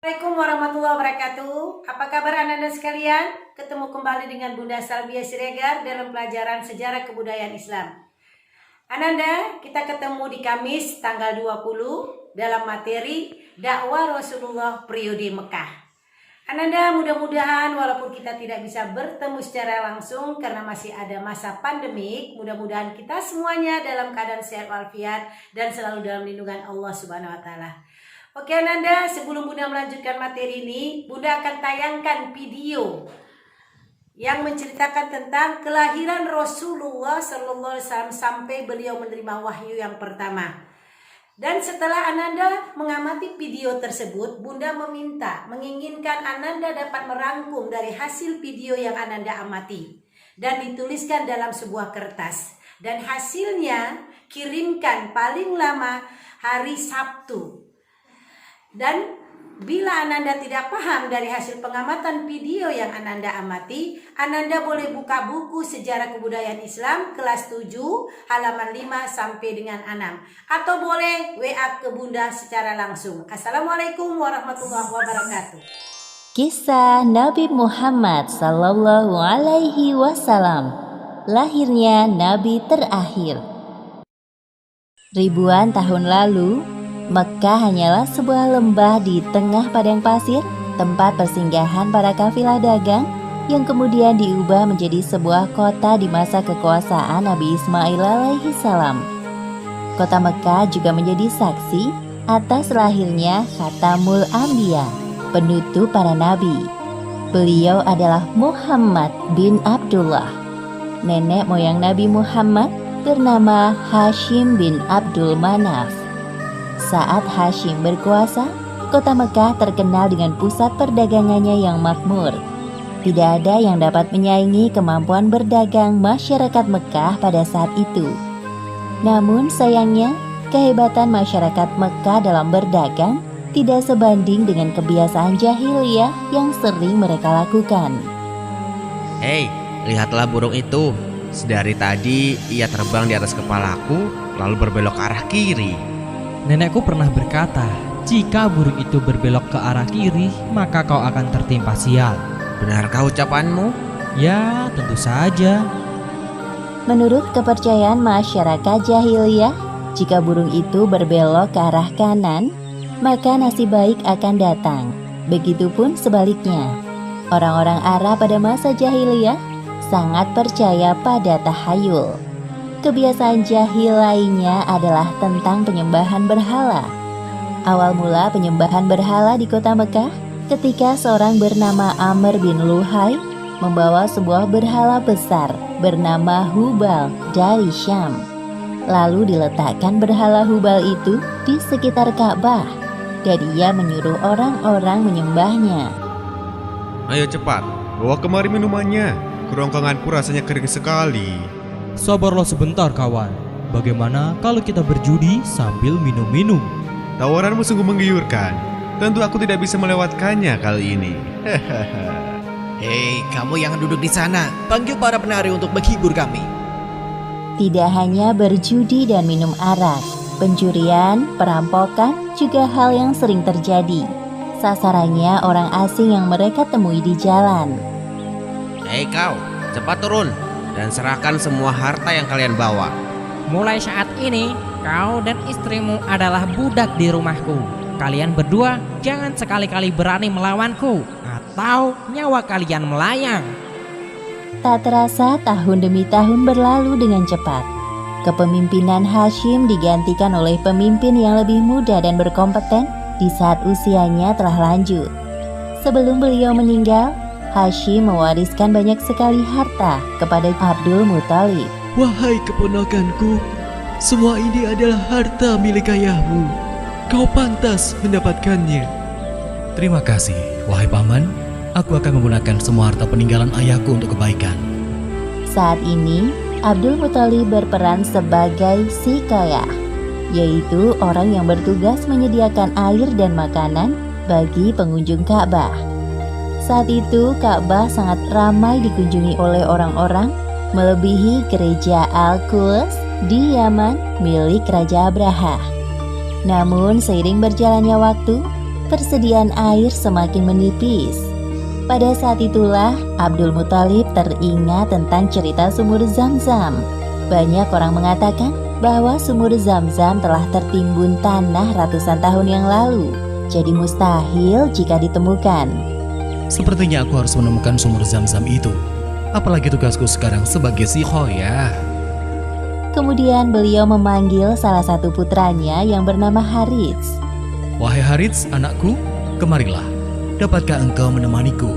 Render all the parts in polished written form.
Assalamualaikum warahmatullahi wabarakatuh. Apa kabar Anda sekalian? Ketemu kembali dengan Bunda Salbia Siregar dalam pelajaran sejarah kebudayaan Islam. Ananda, kita ketemu di Kamis tanggal 20 dalam materi dakwah Rasulullah periode Mekah. Ananda, mudah-mudahan walaupun kita tidak bisa bertemu secara langsung karena masih ada masa pandemik, mudah-mudahan kita semuanya dalam keadaan sehat walafiat dan selalu dalam lindungan Allah Subhanahu wa taala. Oke Ananda, sebelum Bunda melanjutkan materi ini, Bunda akan tayangkan video yang menceritakan tentang kelahiran Rasulullah SAW sampai beliau menerima wahyu yang pertama. Dan setelah Ananda mengamati video tersebut, Bunda menginginkan Ananda dapat merangkum dari hasil video yang Ananda amati dan dituliskan dalam sebuah kertas. Dan hasilnya kirimkan paling lama hari Sabtu. Dan bila Ananda tidak paham dari hasil pengamatan video yang Ananda amati, Ananda boleh buka buku Sejarah Kebudayaan Islam kelas 7 halaman 5 sampai dengan 6. Atau boleh WA ke Bunda secara langsung. Assalamualaikum warahmatullahi wabarakatuh. Kisah Nabi Muhammad Sallallahu Alaihi Wasallam. Lahirnya Nabi terakhir. Ribuan tahun lalu, Mekah hanyalah sebuah lembah di tengah padang pasir, tempat persinggahan para kafilah dagang yang kemudian diubah menjadi sebuah kota di masa kekuasaan Nabi Ismail alaihi salam. Kota Mekah juga menjadi saksi atas lahirnya Khatamul Anbiya, penutup para nabi. Beliau adalah Muhammad bin Abdullah. Nenek moyang Nabi Muhammad bernama Hashim bin Abdul Manaf. Saat Hashim berkuasa, kota Mekah terkenal dengan pusat perdagangannya yang makmur. Tidak ada yang dapat menyaingi kemampuan berdagang masyarakat Mekah pada saat itu. Namun sayangnya, kehebatan masyarakat Mekah dalam berdagang tidak sebanding dengan kebiasaan jahiliyah yang sering mereka lakukan. Hei, lihatlah burung itu. Sedari tadi ia terbang di atas kepalaku, lalu berbelok ke arah kiri. Nenekku pernah berkata, jika burung itu berbelok ke arah kiri, maka kau akan tertimpa sial. Benarkah ucapanmu? Ya, tentu saja. Menurut kepercayaan masyarakat jahiliyah, jika burung itu berbelok ke arah kanan, maka nasib baik akan datang. Begitupun sebaliknya. Orang-orang Arab pada masa jahiliyah sangat percaya pada tahayul. Kebiasaan jahil lainnya adalah tentang penyembahan berhala. Awal mula penyembahan berhala di kota Mekah ketika seorang bernama Amr bin Luhai membawa sebuah berhala besar bernama Hubal dari Syam. Lalu diletakkan berhala Hubal itu di sekitar Ka'bah dan ia menyuruh orang-orang menyembahnya. Ayo cepat, bawa kemari minumannya. Kerongkonganku rasanya kering sekali. Sabarlah sebentar kawan. Bagaimana kalau kita berjudi sambil minum-minum? Tawaranmu sungguh menggiurkan. Tentu aku tidak bisa melewatkannya kali ini. Hei, kamu yang duduk di sana, panggil para penari untuk menghibur kami. Tidak hanya berjudi dan minum arak, pencurian, perampokan juga hal yang sering terjadi. Sasarannya orang asing yang mereka temui di jalan. Hei kau, cepat turun dan serahkan semua harta yang kalian bawa. Mulai saat ini, kau dan istrimu adalah budak di rumahku. Kalian berdua jangan sekali-kali berani melawanku, atau nyawa kalian melayang. Tak terasa tahun demi tahun berlalu dengan cepat. Kepemimpinan Hashim digantikan oleh pemimpin yang lebih muda dan berkompeten di saat usianya telah lanjut. Sebelum beliau meninggal, Hashim mewariskan banyak sekali harta kepada Abdul Muthalib. Wahai keponakanku, semua ini adalah harta milik ayahmu. Kau pantas mendapatkannya. Terima kasih, wahai paman. Aku akan menggunakan semua harta peninggalan ayahku untuk kebaikan. Saat ini, Abdul Muthalib berperan sebagai sikayah, yaitu orang yang bertugas menyediakan air dan makanan bagi pengunjung Ka'bah. Saat itu Ka'bah sangat ramai dikunjungi oleh orang-orang, melebihi gereja Al-Quds di Yaman milik Raja Abraha. Namun seiring berjalannya waktu, persediaan air semakin menipis. Pada saat itulah Abdul Muthalib teringat tentang cerita sumur Zam-Zam. Banyak orang mengatakan bahwa sumur Zam-Zam telah tertimbun tanah ratusan tahun yang lalu, jadi mustahil jika ditemukan. Sepertinya aku harus menemukan sumur Zam-Zam itu. Apalagi tugasku sekarang sebagai si Khoya. Kemudian beliau memanggil salah satu putranya yang bernama Harits. Wahai Harits, anakku, kemarilah. Dapatkah engkau menemaniku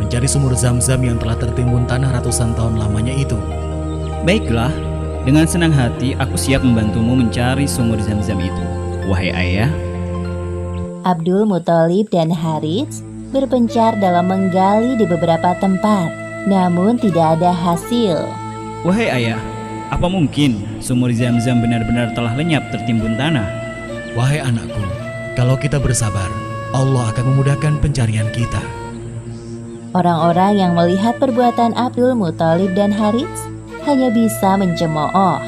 mencari sumur Zam-Zam yang telah tertimbun tanah ratusan tahun lamanya itu? Baiklah, dengan senang hati aku siap membantumu mencari sumur Zam-Zam itu, wahai ayah. Abdul Muthalib dan Harits berpencar dalam menggali di beberapa tempat, namun tidak ada hasil. Wahai ayah, apa mungkin sumur Zam-Zam benar-benar telah lenyap tertimbun tanah? Wahai anakku, kalau kita bersabar, Allah akan memudahkan pencarian kita. Orang-orang yang melihat perbuatan Abdul Muthalib dan Harits hanya bisa mencemooh.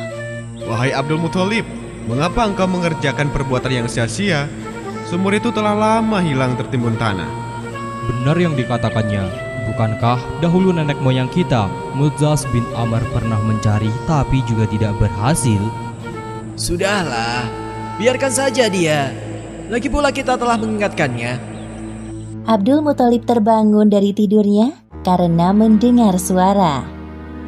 Wahai Abdul Muthalib, mengapa engkau mengerjakan perbuatan yang sia-sia? Sumur itu telah lama hilang tertimbun tanah. Benar yang dikatakannya. Bukankah dahulu nenek moyang kita, Mudzaz bin Amr, pernah mencari tapi juga tidak berhasil? Sudahlah, biarkan saja dia. Lagi pula kita telah mengingatkannya. Abdul Muthalib terbangun dari tidurnya karena mendengar suara.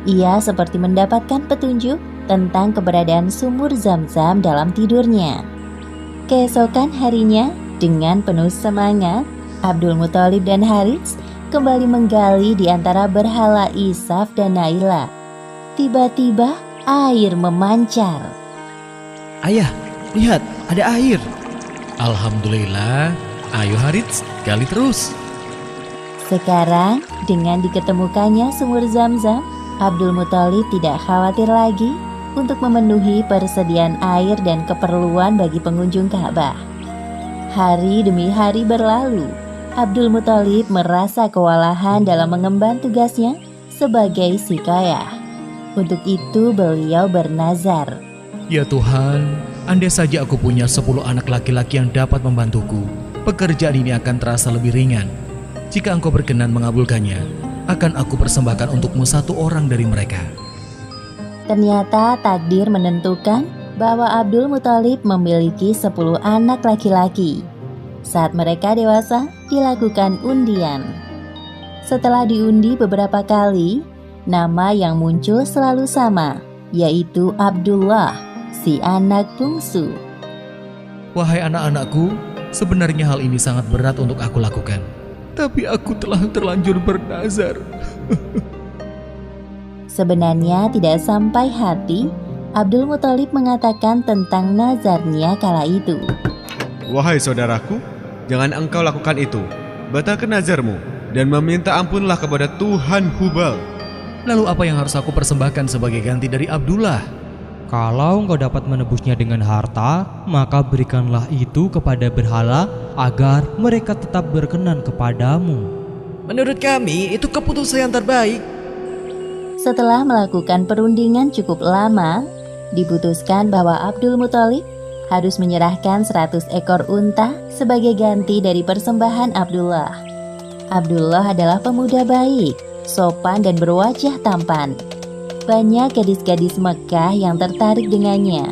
Ia seperti mendapatkan petunjuk tentang keberadaan sumur Zam-Zam dalam tidurnya. Keesokan harinya, dengan penuh semangat, Abdul Muthalib dan Harits kembali menggali di antara berhala Isaf dan Naila. Tiba-tiba air memancar. Ayah, lihat, ada air. Alhamdulillah, ayo Harits, gali terus. Sekarang, dengan diketemukannya sumur Zam-Zam, Abdul Muthalib tidak khawatir lagi untuk memenuhi persediaan air dan keperluan bagi pengunjung Ka'bah. Hari demi hari berlalu, Abdul Muthalib merasa kewalahan dalam mengemban tugasnya sebagai siqayah. Untuk itu beliau bernazar. Ya Tuhan, andai saja aku punya 10 anak laki-laki yang dapat membantuku, pekerjaan ini akan terasa lebih ringan. Jika engkau berkenan mengabulkannya, akan aku persembahkan untukmu 1 orang dari mereka. Ternyata takdir menentukan bahwa Abdul Muthalib memiliki 10 anak laki-laki. Saat mereka dewasa, dilakukan undian. Setelah diundi beberapa kali, nama yang muncul selalu sama, yaitu Abdullah, si anak bungsu. Wahai anak-anakku, sebenarnya hal ini sangat berat untuk aku lakukan. Tapi aku telah terlanjur bernazar. Sebenarnya tidak sampai hati, Abdul Muthalib mengatakan tentang nazarnya kala itu. Wahai saudaraku, jangan engkau lakukan itu. Batalkan nazarmu dan meminta ampunlah kepada Tuhan Hubal. Lalu apa yang harus aku persembahkan sebagai ganti dari Abdullah? Kalau engkau dapat menebusnya dengan harta, maka berikanlah itu kepada berhala agar mereka tetap berkenan kepadamu. Menurut kami, itu keputusan yang terbaik. Setelah melakukan perundingan cukup lama, diputuskan bahwa Abdul Muthalib harus menyerahkan 100 ekor unta sebagai ganti dari persembahan Abdullah. Abdullah adalah pemuda baik, sopan dan berwajah tampan. Banyak gadis-gadis Mekah yang tertarik dengannya,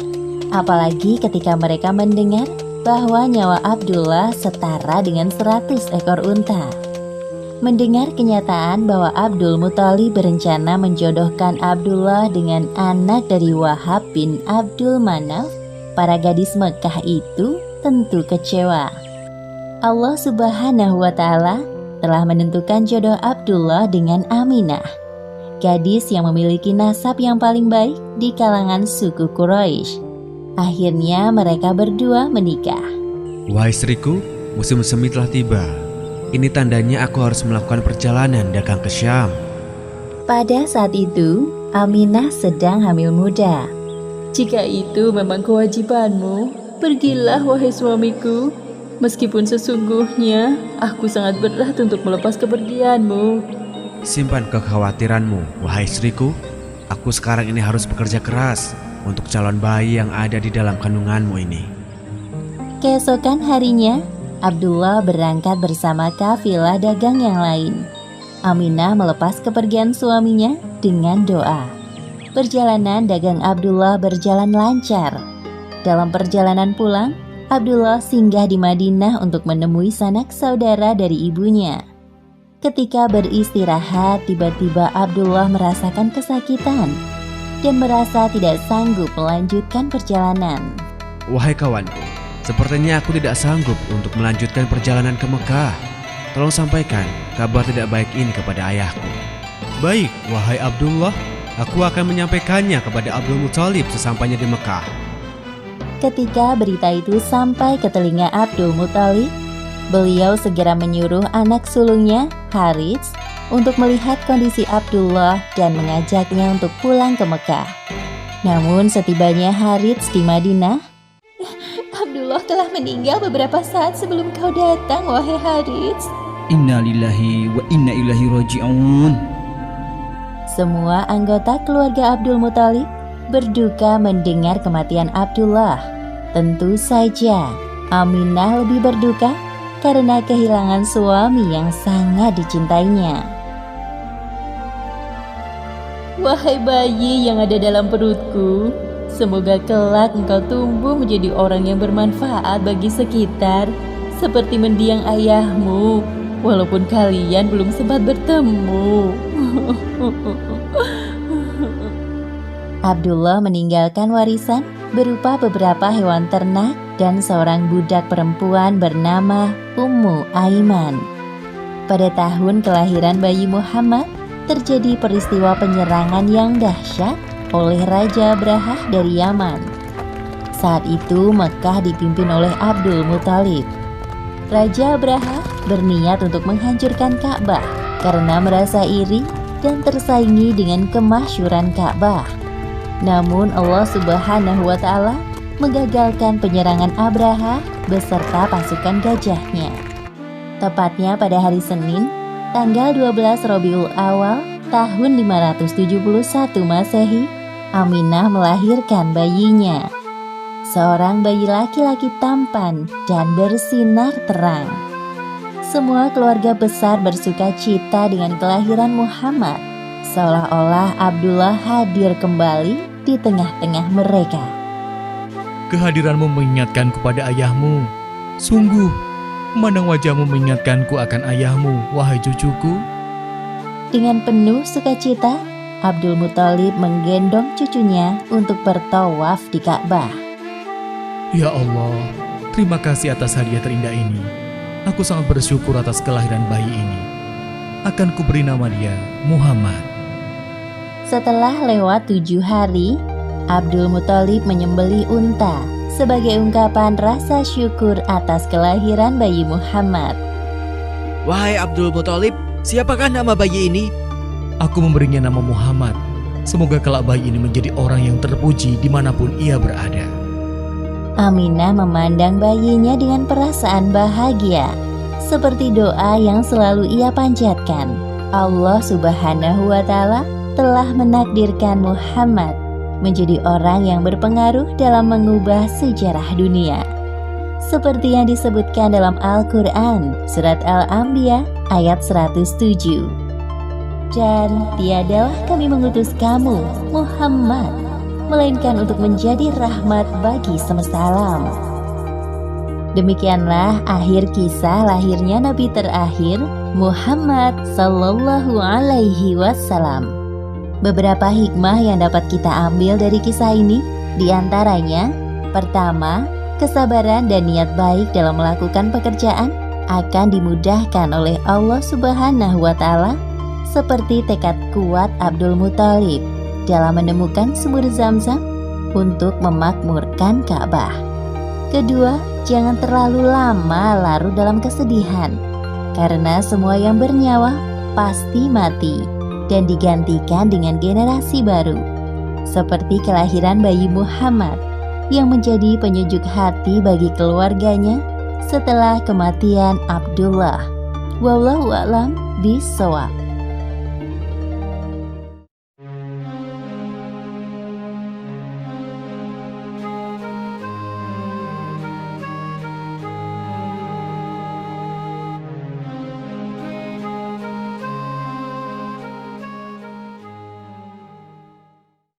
apalagi ketika mereka mendengar bahwa nyawa Abdullah setara dengan 100 ekor unta. Mendengar kenyataan bahwa Abdul Muthalib berencana menjodohkan Abdullah dengan anak dari Wahab bin Abdul Manaf, para gadis Mekah itu tentu kecewa. Allah Subhanahu wa Ta'ala telah menentukan jodoh Abdullah dengan Aminah, gadis yang memiliki nasab yang paling baik di kalangan suku Quraisy. Akhirnya mereka berdua menikah. Wahai istriku, musim semi telah tiba. Ini tandanya aku harus melakukan perjalanan dagang ke Syam. Pada saat itu, Aminah sedang hamil muda. Jika itu memang kewajibanmu, pergilah wahai suamiku. Meskipun sesungguhnya aku sangat berat untuk melepas kepergianmu. Simpan kekhawatiranmu, wahai istriku. Aku sekarang ini harus bekerja keras untuk calon bayi yang ada di dalam kandunganmu ini. Keesokan harinya, Abdullah berangkat bersama kafilah dagang yang lain. Aminah melepas kepergian suaminya dengan doa. Perjalanan dagang Abdullah berjalan lancar. Dalam perjalanan pulang, Abdullah singgah di Madinah untuk menemui sanak saudara dari ibunya. Ketika beristirahat, tiba-tiba Abdullah merasakan kesakitan dan merasa tidak sanggup melanjutkan perjalanan. Wahai kawanku, sepertinya aku tidak sanggup untuk melanjutkan perjalanan ke Mekah. Tolong sampaikan kabar tidak baik ini kepada ayahku. Baik, wahai Abdullah, aku akan menyampaikannya kepada Abdul Muthalib sesampainya di Mekah. Ketika berita itu sampai ke telinga Abdul Muthalib, beliau segera menyuruh anak sulungnya, Harits, untuk melihat kondisi Abdullah dan mengajaknya untuk pulang ke Mekah. Namun setibanya Harits di Madinah, Abdullah telah meninggal beberapa saat sebelum kau datang, wahai Harits. Inna lillahi wa inna ilaihi raji'un. Semua anggota keluarga Abdul Muthalib berduka mendengar kematian Abdullah. Tentu saja Aminah lebih berduka karena kehilangan suami yang sangat dicintainya. Wahai bayi yang ada dalam perutku, semoga kelak engkau tumbuh menjadi orang yang bermanfaat bagi sekitar, seperti mendiang ayahmu, walaupun kalian belum sempat bertemu. Abdullah meninggalkan warisan berupa beberapa hewan ternak dan seorang budak perempuan bernama Ummu Aiman. Pada tahun kelahiran bayi Muhammad, terjadi peristiwa penyerangan yang dahsyat oleh Raja Abrahah dari Yaman. Saat itu Mekah dipimpin oleh Abdul Muthalib. Raja Abrahah berniat untuk menghancurkan Ka'bah karena merasa iri dan tersaingi dengan kemasyhuran Ka'bah. Namun Allah Subhanahu wa Ta'ala menggagalkan penyerangan Abrahah beserta pasukan gajahnya. Tepatnya pada hari Senin, tanggal 12 Rabiul Awal tahun 571 Masehi, Aminah melahirkan bayinya. Seorang bayi laki-laki tampan dan bersinar terang. Semua keluarga besar bersuka cita dengan kelahiran Muhammad, seolah-olah Abdullah hadir kembali di tengah-tengah mereka. Kehadiranmu mengingatkanku pada ayahmu. Sungguh, memandang wajahmu mengingatkanku akan ayahmu, wahai cucuku. Dengan penuh sukacita, Abdul Muthalib menggendong cucunya untuk bertawaf di Ka'bah. Ya Allah, terima kasih atas hadiah terindah ini. Aku sangat bersyukur atas kelahiran bayi ini. Akan kuberi nama dia Muhammad. Setelah lewat 7 hari, Abdul Muthalib menyembelih unta sebagai ungkapan rasa syukur atas kelahiran bayi Muhammad. Wahai Abdul Muthalib, siapakah nama bayi ini? Aku memberinya nama Muhammad. Semoga kelak bayi ini menjadi orang yang terpuji dimanapun ia berada. Aminah memandang bayinya dengan perasaan bahagia, seperti doa yang selalu ia panjatkan. Allah Subhanahu wa Ta'ala telah menakdirkan Muhammad menjadi orang yang berpengaruh dalam mengubah sejarah dunia. Seperti yang disebutkan dalam Al-Quran, Surat Al-Anbiya ayat 107. Dan tiadalah kami mengutus kamu, Muhammad, melainkan untuk menjadi rahmat bagi semesta alam. Demikianlah akhir kisah lahirnya Nabi terakhir, Muhammad Sallallahu Alaihi Wasallam. Beberapa hikmah yang dapat kita ambil dari kisah ini, diantaranya, pertama, kesabaran dan niat baik dalam melakukan pekerjaan akan dimudahkan oleh Allah Subhanahu wa Ta'ala, seperti tekad kuat Abdul Muthalib dalam menemukan sumur Zam-Zam untuk memakmurkan Ka'bah. Kedua, jangan terlalu lama larut dalam kesedihan, karena semua yang bernyawa pasti mati dan digantikan dengan generasi baru, seperti kelahiran bayi Muhammad yang menjadi penyejuk hati bagi keluarganya setelah kematian Abdullah. Wallahu a'lam bishawab.